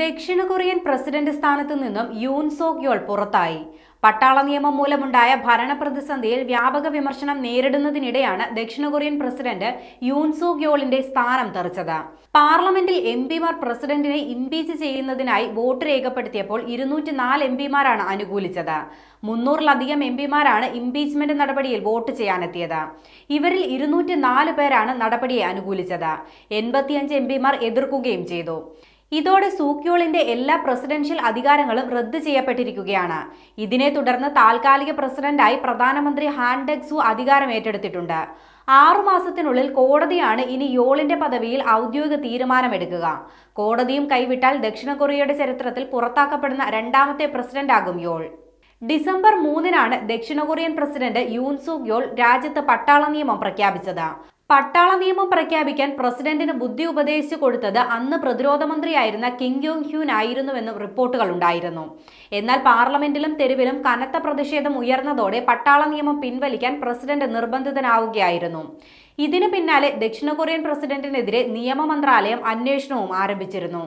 ദക്ഷിണ Korean president സ്ഥാനത്തു നിന്നും യൂൻ സോക് യോൾ പുറത്തായി. പട്ടാള നിയമം മൂലമുണ്ടായ ഭരണപ്രതിസന്ധിയിൽ വ്യാപക വിമർശനം നേരിടുന്നതിനിടെയാണ് ദക്ഷിണ കൊറിയൻ പ്രസിഡന്റ് യൂൻ സോക് യോളിന്റെ സ്ഥാനം തെറിച്ചത്. പാർലമെന്റിൽ എംപിമാർ പ്രസിഡന്റിനെ ഇംപീച്ച് ചെയ്യുന്നതിനായി വോട്ട് രേഖപ്പെടുത്തിയപ്പോൾ 204 എംപിമാരാണ് അനുകൂലിച്ചത്. 300-ലധികം എംപിമാരാണ് ഇംപീച്ച്മെന്റ് നടപടിയിൽ വോട്ട് ചെയ്യാനെത്തിയത്. ഇവരിൽ 204 പേരാണ് നടപടിയെ അനുകൂലിച്ചത്. 85 എംപിമാർ എതിർക്കുകയും ചെയ്തു. ഇതോടെ സൂക്യോളിന്റെ എല്ലാ പ്രസിഡൻഷ്യൽ അധികാരങ്ങളും റദ്ദ് ചെയ്യപ്പെട്ടിരിക്കുകയാണ്. ഇതിനെ തുടർന്ന് താൽക്കാലിക പ്രസിഡന്റായി പ്രധാനമന്ത്രി ഹാൻ ഡെക്-സൂ അധികാരം ഏറ്റെടുത്തിട്ടുണ്ട്. 6 മാസത്തിനുള്ളിൽ കോടതിയാണ് ഇനി യോളിന്റെ പദവിയിൽ ഔദ്യോഗിക തീരുമാനമെടുക്കുക. കോടതിയും കൈവിട്ടാൽ ദക്ഷിണ കൊറിയയുടെ ചരിത്രത്തിൽ പുറത്താക്കപ്പെടുന്ന രണ്ടാമത്തെ പ്രസിഡന്റാകും യോൾ. ഡിസംബർ 3-നാണ് ദക്ഷിണ Korean president Yoon Sok y'all രാജ്യത്ത് പട്ടാള നിയമം പ്രഖ്യാപിച്ചത്. പട്ടാള നിയമം പ്രഖ്യാപിക്കാൻ പ്രസിഡന്റിന് ബുദ്ധി ഉപദേശിച്ചു കൊടുത്തത് അന്ന് പ്രതിരോധ മന്ത്രിയായിരുന്ന കിം യോങ് ഹ്യൂൻ ആയിരുന്നുവെന്നും റിപ്പോർട്ടുകൾ ഉണ്ടായിരുന്നു. എന്നാൽ പാർലമെന്റിലും തെരുവിലും കനത്ത പ്രതിഷേധം ഉയർന്നതോടെ പട്ടാള നിയമം പിൻവലിക്കാൻ പ്രസിഡന്റ് നിർബന്ധിതനാവുകയായിരുന്നു. ഇതിനു പിന്നാലെ ദക്ഷിണ കൊറിയൻ പ്രസിഡന്റിനെതിരെ നിയമ മന്ത്രാലയം അന്വേഷണവും ആരംഭിച്ചിരുന്നു.